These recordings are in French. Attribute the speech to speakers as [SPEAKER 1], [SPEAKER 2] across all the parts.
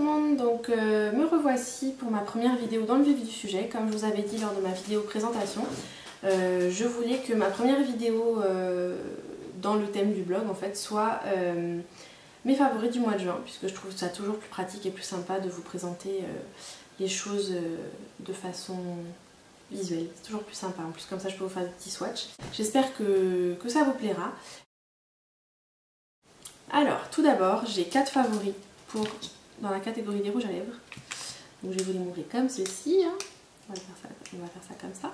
[SPEAKER 1] monde, donc me revoici pour ma première vidéo dans le vif du sujet. Comme je vous avais dit lors de ma vidéo présentation, je voulais que ma première vidéo dans le thème du blog en fait soit mes favoris du mois de juin, puisque je trouve ça toujours plus pratique et plus sympa de vous présenter les choses de façon visuelle. C'est toujours plus sympa, en plus comme ça je peux vous faire des petits swatchs. J'espère que ça vous plaira. Alors, tout d'abord, j'ai 4 favoris dans la catégorie des rouges à lèvres. Donc je vais vous les montrer comme ceci. Hein. On va faire ça comme ça.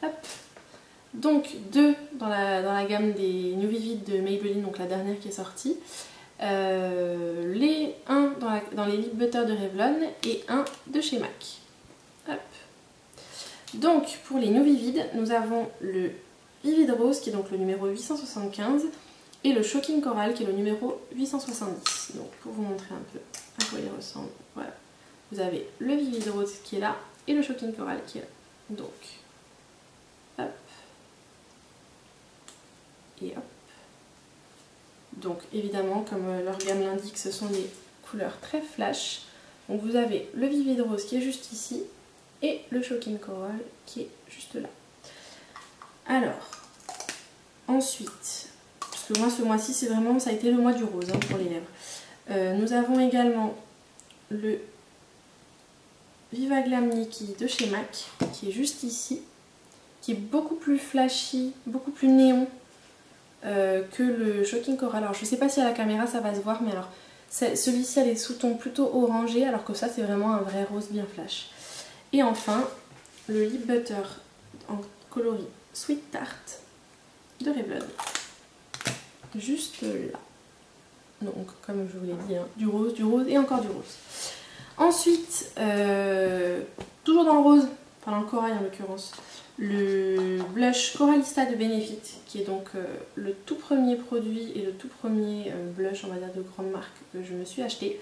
[SPEAKER 1] Hop. Donc 2 dans la gamme des New Vivid de Maybelline, donc la dernière qui est sortie. Les 1 dans les Lip Butter de Revlon et 1 de chez MAC. Hop. Donc pour les New Vivid, nous avons le Vivid Rose qui est donc le numéro 875 et le Shocking Coral qui est le numéro 870. Donc pour vous montrer un peu à quoi il ressemble, voilà. Vous avez le Vivid Rose qui est là et le Shocking Coral qui est là. Donc, hop. Et hop. Donc évidemment, comme leur gamme l'indique, ce sont des couleurs très flash. Donc vous avez le Vivid Rose qui est juste ici et le Shocking Coral qui est juste là. Alors, ensuite, parce que moi ce mois-ci c'est vraiment, ça a été le mois du rose hein, pour les lèvres. Nous avons également le Viva Glam Nikki de chez MAC qui est juste ici, qui est beaucoup plus flashy, beaucoup plus néon que le Shocking Coral. Alors je sais pas si à la caméra ça va se voir, mais alors celui-ci a les sous-tons plutôt orangés alors que ça c'est vraiment un vrai rose bien flash. Et enfin le Lip Butter en coloris Sweet Tart de Revlon. Juste là. Donc comme je vous l'ai dit, hein, du rose et encore du rose. Ensuite, toujours dans le rose, enfin dans le corail en l'occurrence, le blush Coralista de Benefit, qui est donc le tout premier produit et le tout premier blush, on va dire, de grande marque que je me suis acheté.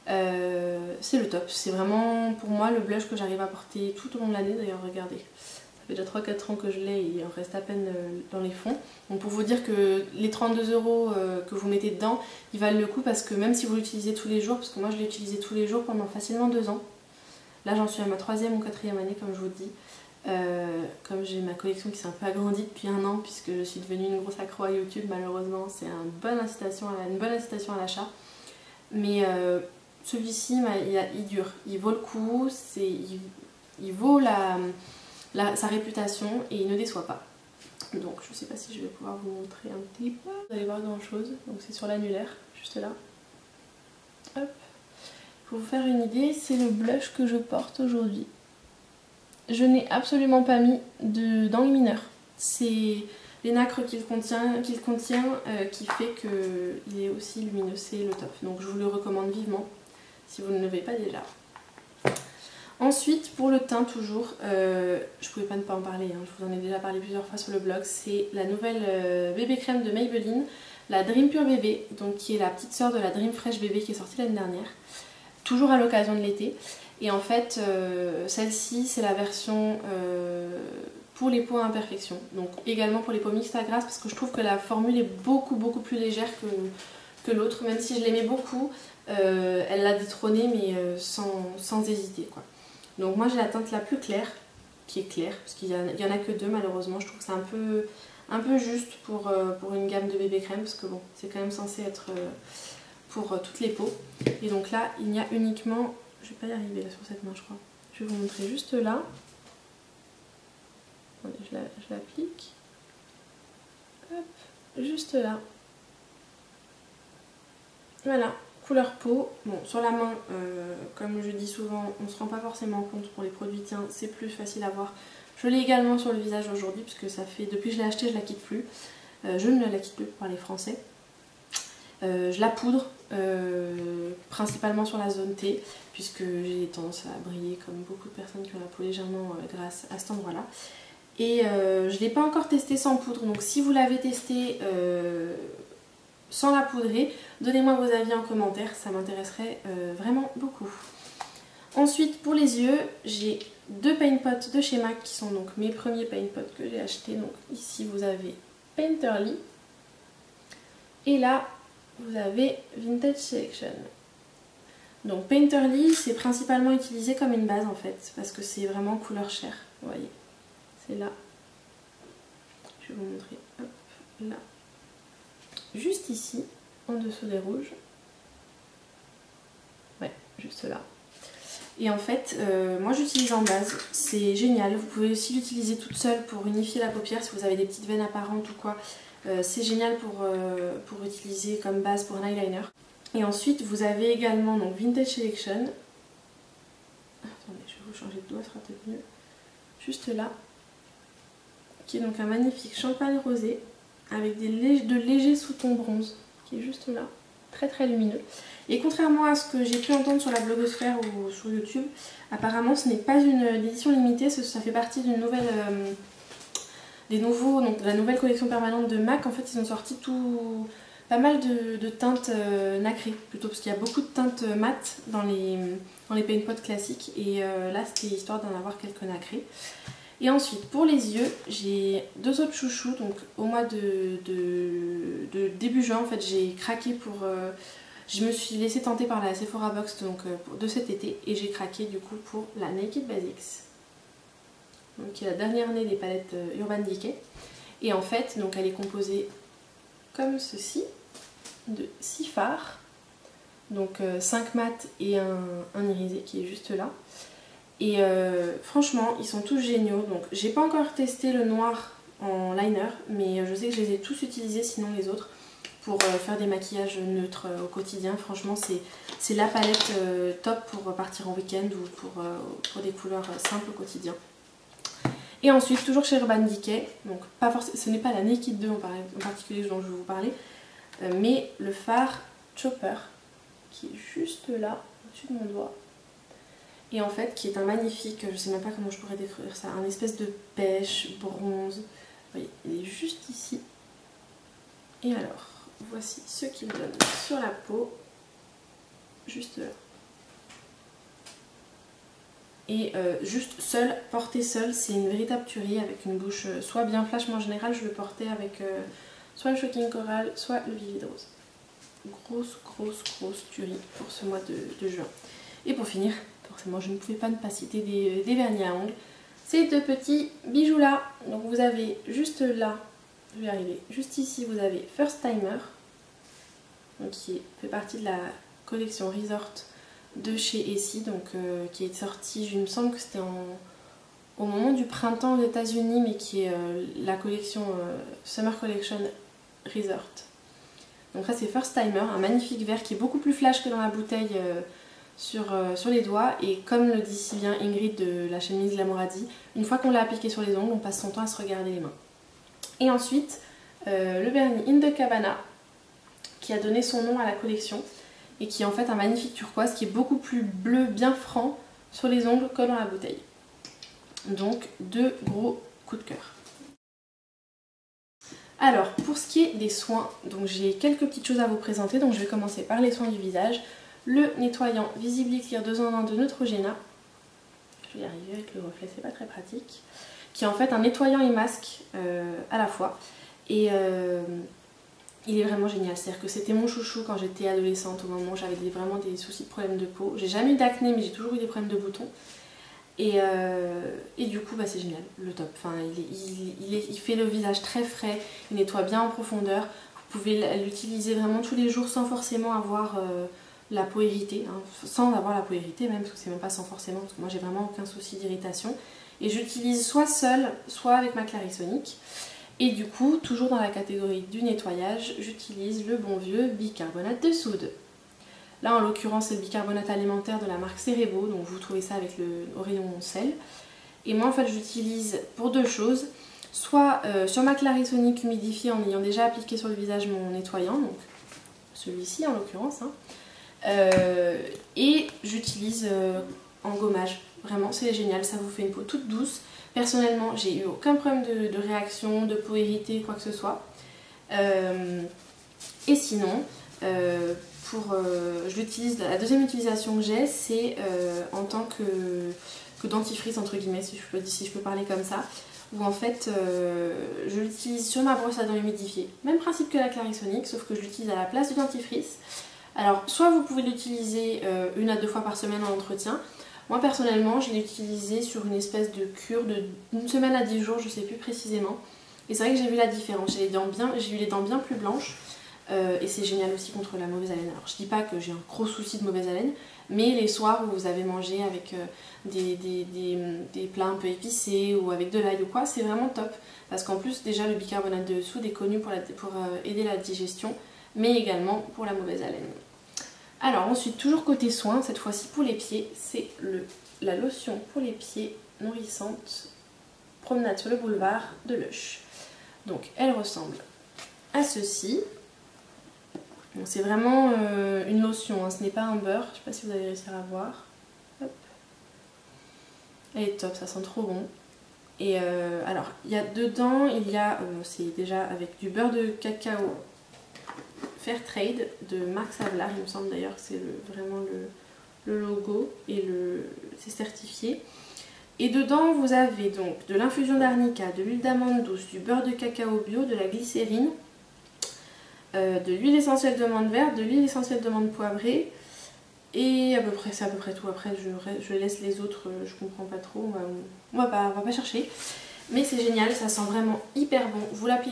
[SPEAKER 1] C'est le top, c'est vraiment pour moi le blush que j'arrive à porter tout au long de l'année. D'ailleurs regardez, ça fait déjà 3-4 ans que je l'ai et il en reste à peine dans les fonds. Donc pour vous dire que les 32 € que vous mettez dedans, ils valent le coup parce que même si vous l'utilisez tous les jours, parce que moi je l'ai utilisé tous les jours pendant facilement 2 ans. Là j'en suis à ma 3e ou 4e année comme je vous dis. Comme j'ai ma collection qui s'est un peu agrandie depuis 1 an puisque je suis devenue une grosse accro à YouTube, malheureusement c'est une bonne incitation à l'achat. Mais celui-ci il dure, il vaut le coup, il vaut sa réputation et il ne déçoit pas. Donc je sais pas si je vais pouvoir vous montrer un petit peu. Vous allez voir grand chose, donc c'est sur l'annulaire, juste là. Hop. Pour vous faire une idée, c'est le blush que je porte aujourd'hui. Je n'ai absolument pas mis d'enlumineur. C'est l'énacre qu'il contient qui fait qu'il est aussi lumineux, c'est le top. Donc je vous le recommande vivement si vous ne l'avez pas déjà. Ensuite, pour le teint toujours, je pouvais pas ne pas en parler, hein, je vous en ai déjà parlé plusieurs fois sur le blog, c'est la nouvelle bébé crème de Maybelline, la Dream Pure Bébé, donc qui est la petite sœur de la Dream Fresh Bébé qui est sortie l'année dernière, toujours à l'occasion de l'été. Et en fait, celle-ci, c'est la version pour les peaux à imperfection, donc également pour les peaux mixtes à grasse, parce que je trouve que la formule est beaucoup plus légère que l'autre, même si je l'aimais beaucoup, elle l'a détrônée, mais sans hésiter, quoi. Donc moi j'ai la teinte la plus claire, qui est claire, parce qu'il n'y en a que 2 malheureusement. Je trouve que c'est un peu juste pour une gamme de bébé crème, parce que bon, c'est quand même censé être pour toutes les peaux. Et donc là, il y a uniquement, je vais pas y arriver là sur cette main je crois, je vais vous montrer juste là. Attendez, je l'applique. Hop, juste là. Voilà. Couleur peau, bon sur la main, comme je dis souvent, on ne se rend pas forcément compte pour les produits tiens, c'est plus facile à voir. Je l'ai également sur le visage aujourd'hui, puisque ça fait, depuis que je l'ai acheté, je la quitte plus. Je ne la quitte plus pour parler français. Je la poudre, principalement sur la zone T, puisque j'ai tendance à briller comme beaucoup de personnes qui ont la peau légèrement grasse à cet endroit-là. Et je ne l'ai pas encore testé sans poudre, donc si vous l'avez testé sans la poudrer, donnez-moi vos avis en commentaire, ça m'intéresserait vraiment beaucoup. Ensuite pour les yeux, j'ai 2 paint pots de chez MAC qui sont donc mes premiers paint pots que j'ai achetés. Donc ici vous avez Painterly et là vous avez Vintage Selection. Donc Painterly, c'est principalement utilisé comme une base en fait, parce que c'est vraiment couleur chair, vous voyez. C'est là. Je vais vous montrer, hop, là. Juste ici, en dessous des rouges. Ouais, juste là. Et en fait, moi j'utilise en base, c'est génial. Vous pouvez aussi l'utiliser toute seule pour unifier la paupière si vous avez des petites veines apparentes ou quoi. C'est génial pour utiliser comme base pour un eyeliner. Et ensuite, vous avez également donc Vintage Selection. Attendez, je vais vous changer de doigt, ce sera peut-être mieux. Juste là. Qui est donc un magnifique champagne rosé avec de légers sous-tons bronze. Qui est juste là. Très très lumineux. Et contrairement à ce que j'ai pu entendre sur la blogosphère ou sur YouTube, apparemment ce n'est pas une édition limitée, ça fait partie d'une nouvelle... donc de la nouvelle collection permanente de MAC. En fait ils ont sorti pas mal de teintes nacrées plutôt, parce qu'il y a beaucoup de teintes mates dans les paint pots classiques, et là c'était histoire d'en avoir quelques nacrées. Et ensuite pour les yeux, j'ai deux autres chouchous. Donc au mois de début juin en fait j'ai craqué pour... je me suis laissée tenter par la Sephora Box donc, de cet été, et j'ai craqué du coup pour la Naked Basics, donc, qui est la dernière année des palettes Urban Decay. Et en fait donc elle est composée comme ceci de 6 fards, donc 5 mat et un irisé qui est juste là. Et franchement ils sont tous géniaux. Donc j'ai pas encore testé le noir en liner, mais je sais que je les ai tous utilisés, sinon les autres, pour faire des maquillages neutres au quotidien. Franchement c'est la palette top pour partir en week-end ou pour des couleurs simples au quotidien. Et ensuite toujours chez Urban Decay, donc pas forcément, ce n'est pas la Naked 2 en particulier dont je vais vous parler, mais le fard Chopper qui est juste là au-dessus de mon doigt. Et en fait qui est un magnifique, je sais même pas comment je pourrais décrire ça, un espèce de pêche bronze. Vous voyez, il est juste ici. Et alors voici ce qu'il donne sur la peau, juste là. Et juste seul, porté seul, c'est une véritable tuerie, avec une bouche soit bien flash, mais en général je le portais avec soit le Shocking Coral, soit le Vivid Rose. Grosse tuerie pour ce mois de juin. Et pour finir, forcément je ne pouvais pas ne pas citer des vernis à ongles, ces deux petits bijoux là. Donc vous avez juste là, je vais y arriver, juste ici vous avez First Timer, donc qui fait partie de la collection Resort de chez Essie, donc qui est sortie, il me semble que c'était au moment du printemps aux États-Unis, mais qui est la collection Summer Collection Resort. Donc là c'est First Timer, un magnifique vert qui est beaucoup plus flash que dans la bouteille sur les doigts, et comme le dit si bien Ingrid de la chaîne Miss Glamouradi, une fois qu'on l'a appliqué sur les ongles, on passe son temps à se regarder les mains. Et ensuite le vernis In The Cabana, qui a donné son nom à la collection, et qui est en fait un magnifique turquoise qui est beaucoup plus bleu, bien franc sur les ongles que dans la bouteille. Donc deux gros coups de cœur. Alors pour ce qui est des soins, donc j'ai quelques petites choses à vous présenter. Donc je vais commencer par les soins du visage. Le nettoyant Visibly Clear 2 en 1 de Neutrogena. Je vais y arriver avec le reflet, c'est pas très pratique. Qui est en fait un nettoyant et masque à la fois. Et il est vraiment génial, c'est-à-dire que c'était mon chouchou quand j'étais adolescente, au moment où j'avais vraiment des soucis de problèmes de peau. J'ai jamais eu d'acné, mais j'ai toujours eu des problèmes de boutons. Et du coup bah, c'est génial, le top. Enfin, il fait le visage très frais, il nettoie bien en profondeur. Vous pouvez l'utiliser vraiment tous les jours sans forcément avoir la peau irritée, hein, sans avoir la peau irritée même, parce que c'est même pas sans forcément, parce que moi j'ai vraiment aucun souci d'irritation. Et j'utilise soit seule, soit avec ma Clarisonic. Et du coup, toujours dans la catégorie du nettoyage, j'utilise le bon vieux bicarbonate de soude. Là en l'occurrence c'est le bicarbonate alimentaire de la marque Cerebo, donc vous trouvez ça avec au rayon sel. Et moi en fait j'utilise pour deux choses, soit sur ma Clarisonic humidifiée en ayant déjà appliqué sur le visage mon nettoyant, donc celui-ci en l'occurrence, hein, et j'utilise en gommage. Vraiment c'est génial, ça vous fait une peau toute douce. Personnellement j'ai eu aucun problème de réaction, de peau irritée, quoi que ce soit. Et sinon, je l'utilise, la deuxième utilisation que j'ai, c'est en tant que dentifrice entre guillemets, si je peux parler comme ça, où en fait je l'utilise sur ma brosse à dents humidifiée. Même principe que la Clarisonic, sauf que je l'utilise à la place du dentifrice. Alors soit vous pouvez l'utiliser 1 à 2 fois par semaine en entretien. Moi personnellement je l'ai utilisé sur une espèce de cure d'une semaine à 10 jours, je sais plus précisément. Et c'est vrai que j'ai vu la différence, j'ai eu les dents bien plus blanches. Et c'est génial aussi contre la mauvaise haleine. Alors je dis pas que j'ai un gros souci de mauvaise haleine, mais les soirs où vous avez mangé avec des plats un peu épicés ou avec de l'ail ou quoi, c'est vraiment top. Parce qu'en plus déjà le bicarbonate de soude est connu pour aider la digestion, mais également pour la mauvaise haleine. Alors ensuite, toujours côté soins, cette fois-ci pour les pieds, c'est la lotion pour les pieds nourrissante Promenade sur le boulevard de Lush. Donc elle ressemble à ceci. C'est vraiment une lotion, hein, ce n'est pas un beurre, je ne sais pas si vous allez réussir à voir. Hop. Elle est top, ça sent trop bon. Et alors, dedans, c'est déjà avec du beurre de cacao Fairtrade de Marc Savlar, il me semble d'ailleurs que c'est vraiment le logo et c'est certifié. Et dedans, vous avez donc de l'infusion d'arnica, de l'huile d'amande douce, du beurre de cacao bio, de la glycérine, de l'huile essentielle de menthe verte, de l'huile essentielle de menthe poivrée, et c'est à peu près tout. Après je laisse les autres, je comprends pas trop, on va pas chercher. Mais c'est génial, ça sent vraiment hyper bon.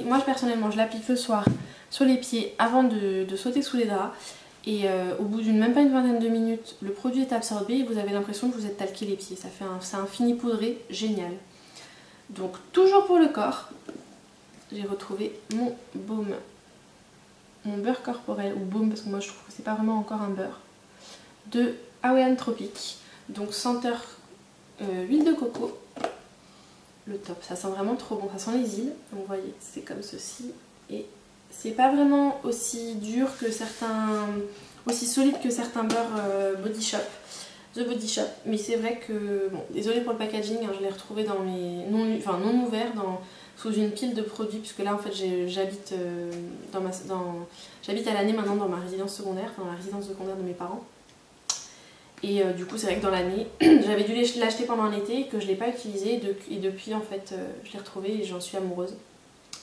[SPEAKER 1] Moi personnellement je l'applique le soir sur les pieds avant de sauter sous les draps. Et au bout même pas une vingtaine de minutes, le produit est absorbé et vous avez l'impression que vous êtes talqué les pieds. C'est un fini poudré génial. Donc toujours pour le corps, j'ai retrouvé mon baume. Mon beurre corporel, ou baume parce que moi je trouve que c'est pas vraiment encore un beurre, de Hawaiian Tropic, donc senteur huile de coco, le top, ça sent vraiment trop bon, ça sent les îles, donc vous voyez c'est comme ceci, et c'est pas vraiment aussi dur que aussi solide que certains beurres Body Shop, The Body Shop, mais c'est vrai que, bon, désolée pour le packaging, hein, je l'ai retrouvé dans mes non ouverts, sous une pile de produits, puisque là en fait j'habite j'habite à l'année maintenant dans ma résidence secondaire, dans la résidence secondaire de mes parents. Et du coup c'est vrai que dans l'année, j'avais dû l'acheter pendant un été et que je ne l'ai pas utilisé, et depuis en fait je l'ai retrouvé et j'en suis amoureuse.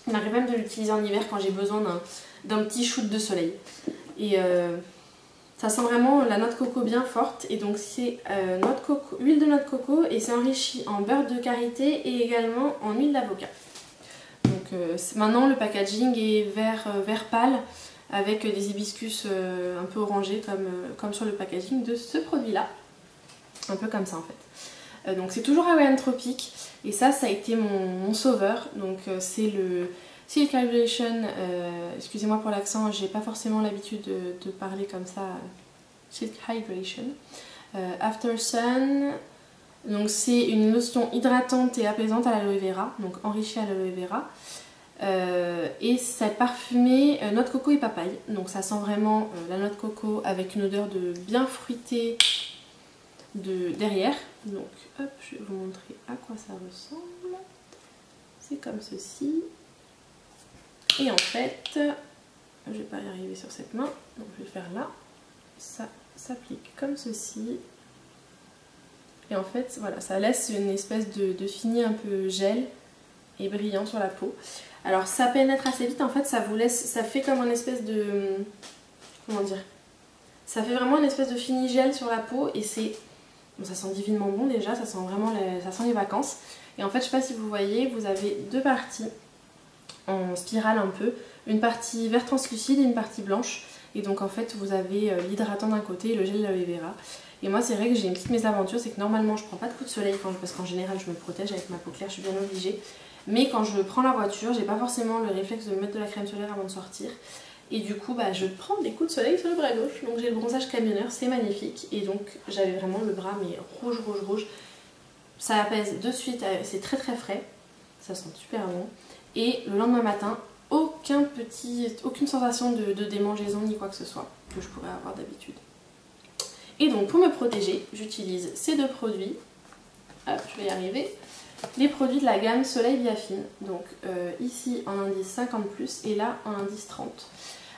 [SPEAKER 1] Il m'arrive même de l'utiliser en hiver quand j'ai besoin d'un petit shoot de soleil. Et ça sent vraiment la noix de coco bien forte, et donc c'est huile de noix de coco, et c'est enrichi en beurre de karité et également en huile d'avocat. Donc maintenant le packaging est vert pâle avec des hibiscus un peu orangés comme sur le packaging de ce produit là. Un peu comme ça en fait. Donc c'est toujours Hawaiian Tropic, et ça a été mon sauveur. Donc c'est le Silk Hydration, excusez-moi pour l'accent, j'ai pas forcément l'habitude de parler comme ça. Silk Hydration. After Sun. Donc c'est une lotion hydratante et apaisante à l'aloe vera, donc enrichie à l'aloe vera. Et c'est parfumé noix de coco et papaye. Donc ça sent vraiment la noix de coco avec une odeur de bien fruitée derrière. Donc hop, je vais vous montrer à quoi ça ressemble. C'est comme ceci. Et en fait, je vais pas y arriver sur cette main, donc je vais faire là. Ça s'applique comme ceci. Et en fait, voilà, ça laisse une espèce de fini un peu gel et brillant sur la peau. Alors ça pénètre assez vite, en fait, ça fait comme une espèce de... Comment dire? Ça fait vraiment une espèce de fini gel sur la peau, et bon, ça sent divinement bon déjà, ça sent vraiment ça sent les vacances. Et en fait, je sais pas si vous voyez, vous avez deux parties en spirale un peu. Une partie vert translucide et une partie blanche. Et donc en fait, vous avez l'hydratant d'un côté et le gel d'aloe vera. Et moi c'est vrai que j'ai une petite mésaventure, c'est que normalement je prends pas de coups de soleil parce qu'en général je me protège avec ma peau claire, je suis bien obligée. Mais quand je prends la voiture, j'ai pas forcément le réflexe de mettre de la crème solaire avant de sortir. Et du coup je prends des coups de soleil sur le bras gauche. Donc j'ai le bronzage camionneur, c'est magnifique. Et donc j'avais vraiment le bras mais rouge. Ça apaise de suite, c'est très frais. Ça sent super bon. Et le lendemain matin, aucune sensation de démangeaison ni quoi que ce soit que je pourrais avoir d'habitude. Et donc pour me protéger, j'utilise ces deux produits. Hop, je vais y arriver. Les produits de la gamme Soleil Biafine. Donc ici en indice 50+, et là en indice 30.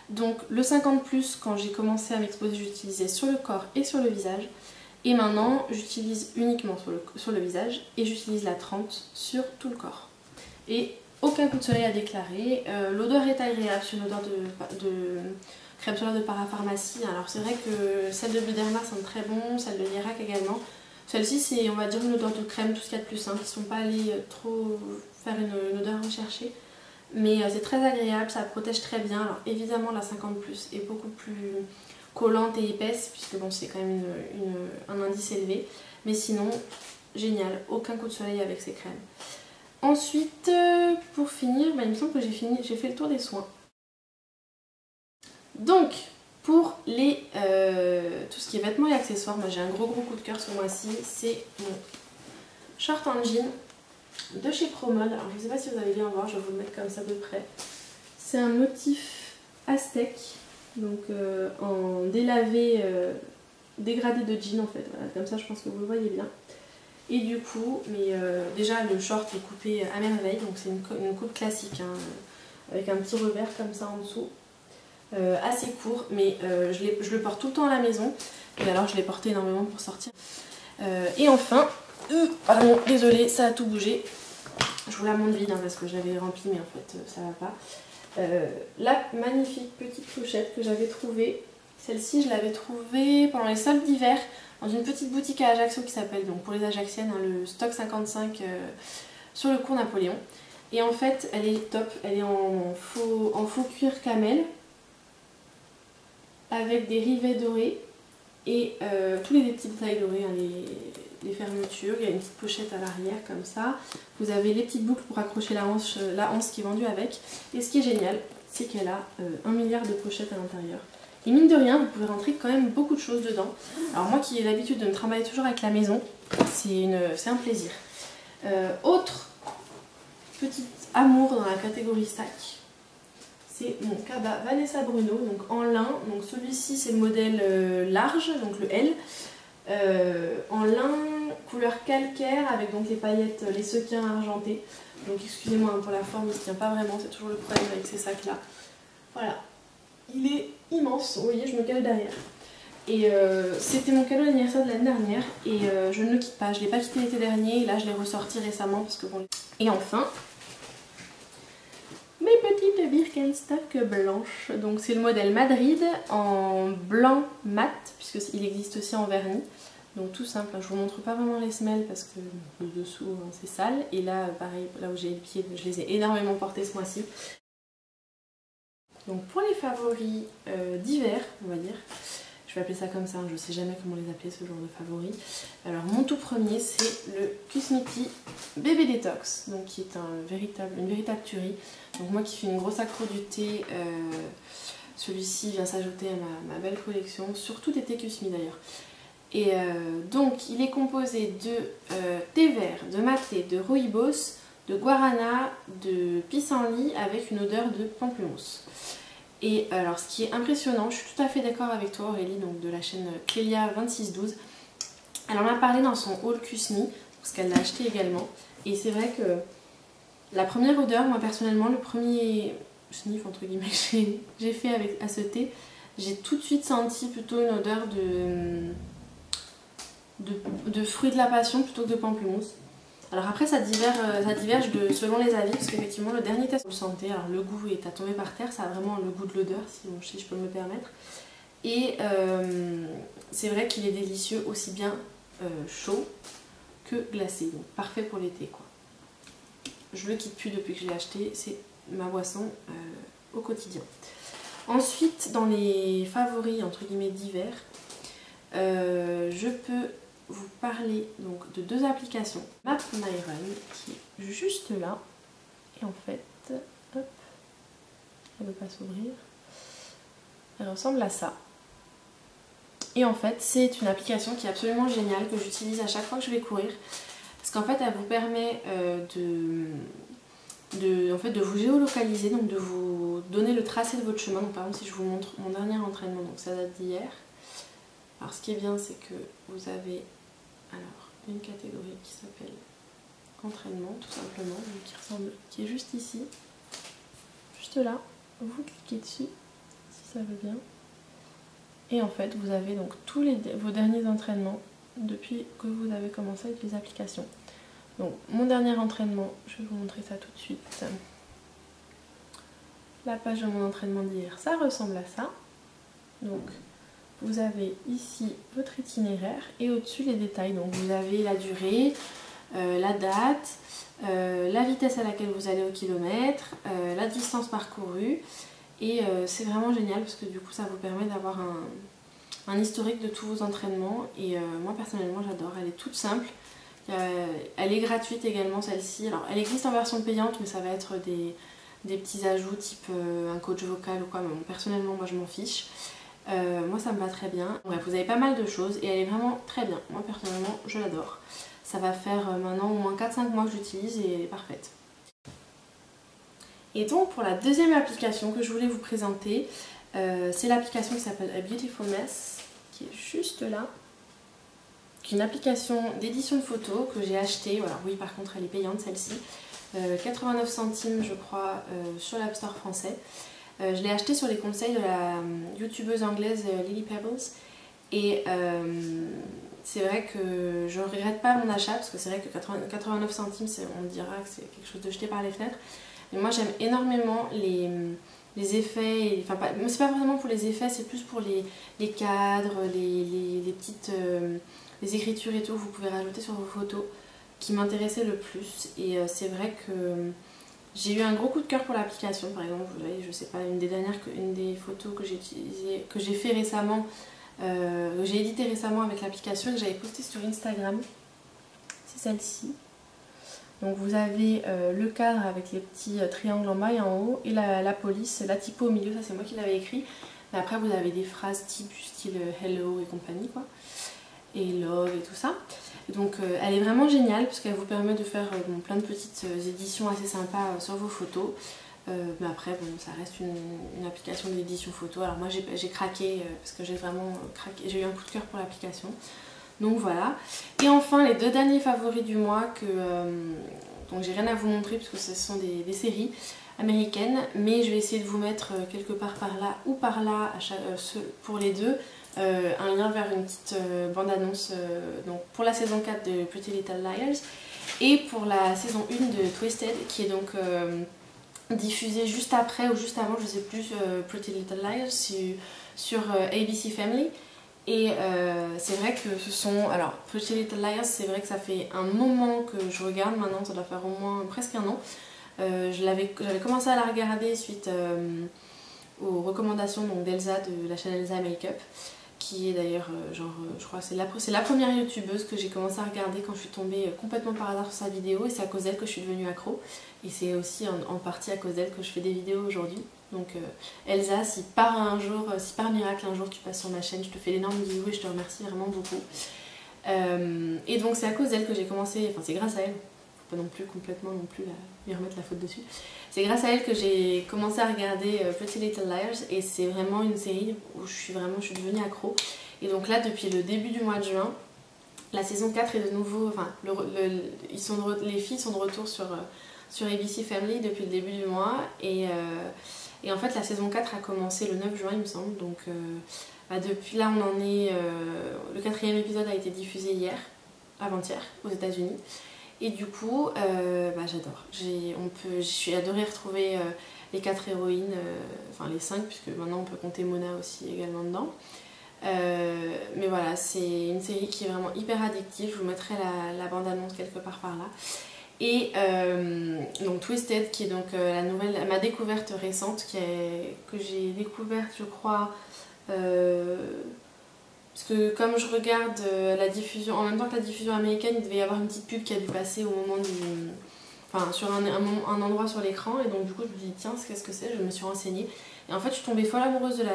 [SPEAKER 1] Donc le 50+, quand j'ai commencé à m'exposer, j'utilisais sur le corps et sur le visage. Et maintenant j'utilise uniquement sur le visage, et j'utilise la 30 sur tout le corps. Et aucun coup de soleil à déclarer. L'odeur est agréable, c'est une odeur crème solaire de parapharmacie. Alors c'est vrai que celles de Bioderma sont très bonnes, celles de Lierac également. Celle-ci c'est on va dire une odeur de crème, tout ce qu'il y a de plus simple. Ils ne sont pas allés trop faire une odeur recherchée. Mais c'est très agréable, ça protège très bien. Alors évidemment la 50+ est beaucoup plus collante et épaisse, puisque bon c'est quand même un indice élevé. Mais sinon, génial, aucun coup de soleil avec ces crèmes. Ensuite, pour finir, il me semble que j'ai fait le tour des soins. Donc, pour tout ce qui est vêtements et accessoires, moi j'ai un gros coup de cœur ce mois-ci, c'est mon short en jean de chez Promode. Alors je ne sais pas si vous allez bien voir, je vais vous le mettre comme ça de près. C'est un motif aztèque, donc en délavé, dégradé de jean en fait, voilà, comme ça je pense que vous le voyez bien. Et du coup, déjà le short est coupé à merveille, donc c'est une coupe classique, hein, avec un petit revers comme ça en dessous. Assez court, mais je le porte tout le temps à la maison, et alors je l'ai porté énormément pour sortir. Et enfin, pardon, désolée, ça a tout bougé. Je vous la montre vide hein, parce que je l'avais remplie, mais en fait ça va pas. La magnifique petite pochette que j'avais trouvée, celle-ci je l'avais trouvée pendant les soldes d'hiver dans une petite boutique à Ajaccio qui s'appelle, donc pour les Ajacciennes, hein, le Stock 55 sur le cours Napoléon. Et en fait elle est top, elle est en faux cuir camel avec des rivets dorés et tous les petits détails dorés, hein, les fermetures. Il y a une petite pochette à l'arrière comme ça. Vous avez les petites boucles pour accrocher la hanche qui est vendue avec. Et ce qui est génial, c'est qu'elle a 1 milliard de pochettes à l'intérieur. Et mine de rien, vous pouvez rentrer quand même beaucoup de choses dedans. Alors moi qui ai l'habitude de me trimballer toujours avec la maison, c'est un plaisir. Autre petit amour dans la catégorie sac, c'est mon cabas Vanessa Bruno, donc en lin. Donc celui-ci c'est le modèle large, donc le L. En lin, couleur calcaire, avec donc les paillettes, les sequins argentés. Donc excusez-moi pour la forme, il ne se tient pas vraiment, c'est toujours le problème avec ces sacs là. Voilà, il est immense, vous voyez je me cale derrière. Et c'était mon cadeau d'anniversaire de l'année dernière et je ne le quitte pas, je ne l'ai pas quitté l'été dernier et là je l'ai ressorti récemment parce que bon. Et enfin, mes petites Birkenstock blanches, donc c'est le modèle Madrid en blanc mat puisqu'il existe aussi en vernis. Donc tout simple, je vous montre pas vraiment les semelles parce que le dessous hein, c'est sale. Et là pareil, là où j'ai le pied, je les ai énormément portés ce mois-ci. Donc pour les favoris d'hiver, on va dire, je vais appeler ça comme ça, je sais jamais comment les appeler ce genre de favoris. Alors mon tout premier c'est le Cusmiti Bébé Détox, donc qui est une véritable tuerie. Donc moi qui fais une grosse accro du thé, celui-ci vient s'ajouter à ma belle collection, surtout des thés Cusmi d'ailleurs. Et donc il est composé de thé vert, de maté, de rooibos, de guarana, de pissenlit avec une odeur de pamplemousse. Et alors ce qui est impressionnant, je suis tout à fait d'accord avec toi Aurélie, donc de la chaîne Clélia2612. Elle en a parlé dans son haul Cusmi, parce qu'elle l'a acheté également. Et c'est vrai que la première odeur, moi personnellement, le premier sniff entre guillemets que j'ai fait à ce thé, j'ai tout de suite senti plutôt une odeur de fruits de la passion plutôt que de pamplemousse. Alors après ça diverge selon les avis, parce qu'effectivement le dernier test vous le sentez, alors le goût est à tomber par terre, ça a vraiment le goût de l'odeur si je peux me le permettre. Et c'est vrai qu'il est délicieux aussi bien chaud que glacé, donc parfait pour l'été quoi. Je le quitte plus depuis que je l'ai acheté, c'est ma boisson au quotidien. Ensuite dans les favoris entre guillemets d'hiver, je peux vous parler donc de deux applications. Map My Run qui est juste là et en fait, hop, elle ne veut pas s'ouvrir. Elle ressemble à ça. Et en fait, c'est une application qui est absolument géniale que j'utilise à chaque fois que je vais courir parce qu'en fait, elle vous permet de vous géolocaliser, donc de vous donner le tracé de votre chemin. Donc par exemple, si je vous montre mon dernier entraînement, donc ça date d'hier. Alors ce qui est bien, c'est que vous avez une catégorie qui s'appelle entraînement tout simplement, qui est juste ici, juste là. Vous cliquez dessus si ça veut bien. Et en fait vous avez donc tous vos derniers entraînements depuis que vous avez commencé avec les applications. Donc mon dernier entraînement, je vais vous montrer ça tout de suite. La page de mon entraînement d'hier, ça ressemble à ça. Donc vous avez ici votre itinéraire et au-dessus les détails. Donc vous avez la durée, la date, la vitesse à laquelle vous allez au kilomètre, la distance parcourue. Et c'est vraiment génial parce que du coup ça vous permet d'avoir un historique de tous vos entraînements. Et moi personnellement j'adore, elle est toute simple. Elle est gratuite également celle-ci. Alors elle existe en version payante mais ça va être des petits ajouts type un coach vocal ou quoi. Mais bon, personnellement moi je m'en fiche. Moi ça me va très bien. Bref, vous avez pas mal de choses et elle est vraiment très bien. Moi personnellement je l'adore. Ça va faire maintenant au moins 4-5 mois que j'utilise et elle est parfaite. Et donc pour la deuxième application que je voulais vous présenter, c'est l'application qui s'appelle A Beautiful Mess, qui est juste là. Qui est une application d'édition de photos que j'ai achetée. Alors oui, par contre elle est payante celle-ci. 89 centimes je crois sur l'App Store français. Je l'ai achetée sur les conseils de la youtubeuse anglaise Lily Pebbles. Et c'est vrai que je ne regrette pas mon achat parce que c'est vrai que 89 centimes on dira que c'est quelque chose de jeté par les fenêtres. Mais moi j'aime énormément les effets, enfin c'est pas vraiment pour les effets, c'est plus pour les cadres, les petites les écritures et tout que vous pouvez rajouter sur vos photos qui m'intéressaient le plus. Et c'est vrai que j'ai eu un gros coup de cœur pour l'application. Par exemple, vous voyez, je sais pas, une des photos que j'ai utilisées, que j'ai fait récemment, que j'ai édité récemment avec l'application et que j'avais postée sur Instagram, c'est celle-ci. Donc vous avez le cadre avec les petits triangles en bas et en haut et la police, la typo au milieu, ça c'est moi qui l'avais écrit. Mais après vous avez des phrases type du style hello et compagnie quoi. Et love et tout ça. Donc elle est vraiment géniale parce qu'elle vous permet de faire plein de petites éditions assez sympas sur vos photos. Mais après bon, ça reste une application d'édition photo. Alors moi j'ai craqué parce que j'ai vraiment craqué, j'ai eu un coup de cœur pour l'application. Donc voilà. Et enfin les deux derniers favoris du mois que donc j'ai rien à vous montrer parce que ce sont des séries américaines, mais je vais essayer de vous mettre quelque part par là ou par là pour les deux un lien vers une petite bande-annonce donc pour la saison 4 de Pretty Little Liars et pour la saison 1 de Twisted qui est donc diffusée juste après ou juste avant, je sais plus, Pretty Little Liars sur ABC Family. Et c'est vrai que ce sont... Alors, Pretty Little Liars, c'est vrai que ça fait un moment que je regarde maintenant, ça doit faire au moins presque un an. J'avais commencé à la regarder suite aux recommandations d'Elsa de la chaîne Elsa Makeup, qui est d'ailleurs, je crois, c'est la première youtubeuse que j'ai commencé à regarder quand je suis tombée complètement par hasard sur sa vidéo, et c'est à cause d'elle que je suis devenue accro. Et c'est aussi en partie à cause d'elle que je fais des vidéos aujourd'hui. Donc Elsa, si par miracle un jour tu passes sur ma chaîne, je te fais d'énormes bisous et je te remercie vraiment beaucoup. Et donc c'est à cause d'elle que j'ai commencé, enfin c'est grâce à elle, faut pas non plus complètement lui remettre la faute dessus. C'est grâce à elle que j'ai commencé à regarder Pretty Little Liars et c'est vraiment une série où je suis devenue accro. Et donc là depuis le début du mois de juin, la saison 4 est de nouveau, enfin les filles sont de retour sur ABC Family depuis le début du mois et en fait la saison 4 a commencé le 9 juin il me semble, donc depuis là on en est, le 4e épisode a été diffusé avant-hier aux États-Unis. Et du coup, j'adore. Je suis adorée retrouver les 4 héroïnes, enfin les 5 puisque maintenant on peut compter Mona aussi également dedans. Mais voilà, c'est une série qui est vraiment hyper addictive. Je vous mettrai la bande-annonce quelque part par là. Et donc Twisted qui est donc ma découverte récente que j'ai découverte je crois parce que comme je regarde la diffusion, en même temps que la diffusion américaine, il devait y avoir une petite pub qui a dû passer au moment sur un endroit sur l'écran et donc du coup je me dis tiens qu'est-ce que c'est, je me suis renseignée et en fait je suis tombée folle amoureuse de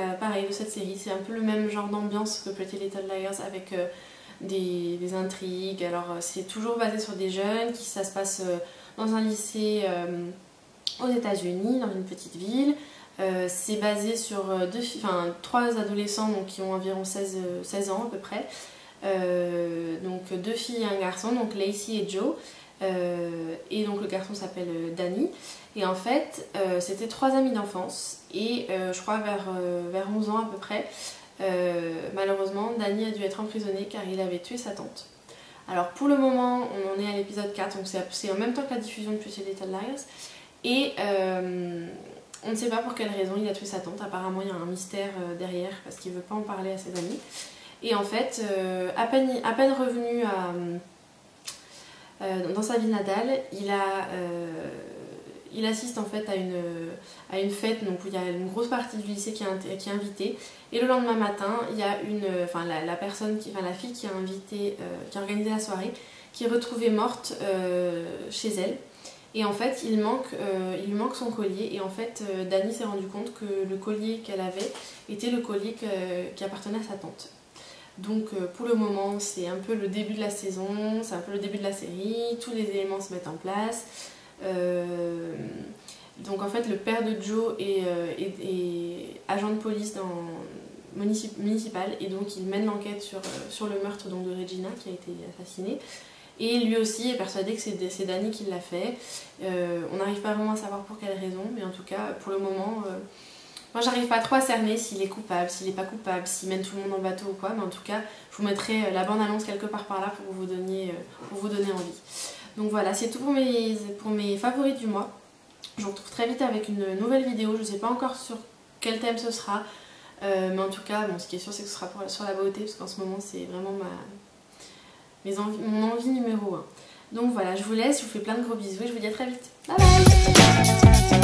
[SPEAKER 1] cette série. C'est un peu le même genre d'ambiance que Pretty Little Liars avec des intrigues. Alors c'est toujours basé sur des jeunes ça se passe dans un lycée aux États-Unis, dans une petite ville. C'est basé sur 3 adolescents donc, qui ont environ 16 ans à peu près. Donc 2 filles et un garçon, donc Lacey et Joe. Et donc le garçon s'appelle Danny. Et en fait c'était 3 amis d'enfance et je crois vers 11 ans à peu près. Malheureusement Danny a dû être emprisonné car il avait tué sa tante. Alors pour le moment on en est à l'épisode 4, donc c'est en même temps que la diffusion de Pretty Little Liars. Et On ne sait pas pour quelle raison il a tué sa tante. Apparemment il y a un mystère derrière parce qu'il ne veut pas en parler à ses amis. Et en fait, à peine revenu dans sa ville natale, il assiste en fait à une fête donc, où il y a une grosse partie du lycée qui est invitée. Et le lendemain matin, il y a la fille qui a organisé la soirée, qui est retrouvée morte chez elle. Et en fait, il lui manque son collier. Et en fait, Dani s'est rendu compte que le collier qu'elle avait était le collier qui appartenait à sa tante. Donc pour le moment, c'est un peu le début de la saison, c'est un peu le début de la série, tous les éléments se mettent en place. Donc en fait, le père de Joe est agent de police municipal et donc il mène l'enquête sur le meurtre donc, de Regina qui a été assassinée. Et lui aussi est persuadé que c'est Dani qui l'a fait. On n'arrive pas vraiment à savoir pour quelle raison, mais en tout cas, pour le moment, moi j'arrive pas trop à cerner s'il est coupable, s'il n'est pas coupable, s'il mène tout le monde en bateau ou quoi, mais en tout cas, je vous mettrai la bande-annonce quelque part par là pour vous donner envie. Donc voilà, c'est tout pour mes favoris du mois. Je vous retrouve très vite avec une nouvelle vidéo, je ne sais pas encore sur quel thème ce sera, mais en tout cas, bon, ce qui est sûr c'est que ce sera sur la beauté, parce qu'en ce moment c'est vraiment mon envie numéro 1. Donc voilà, je vous laisse, je vous fais plein de gros bisous et je vous dis à très vite. Bye bye.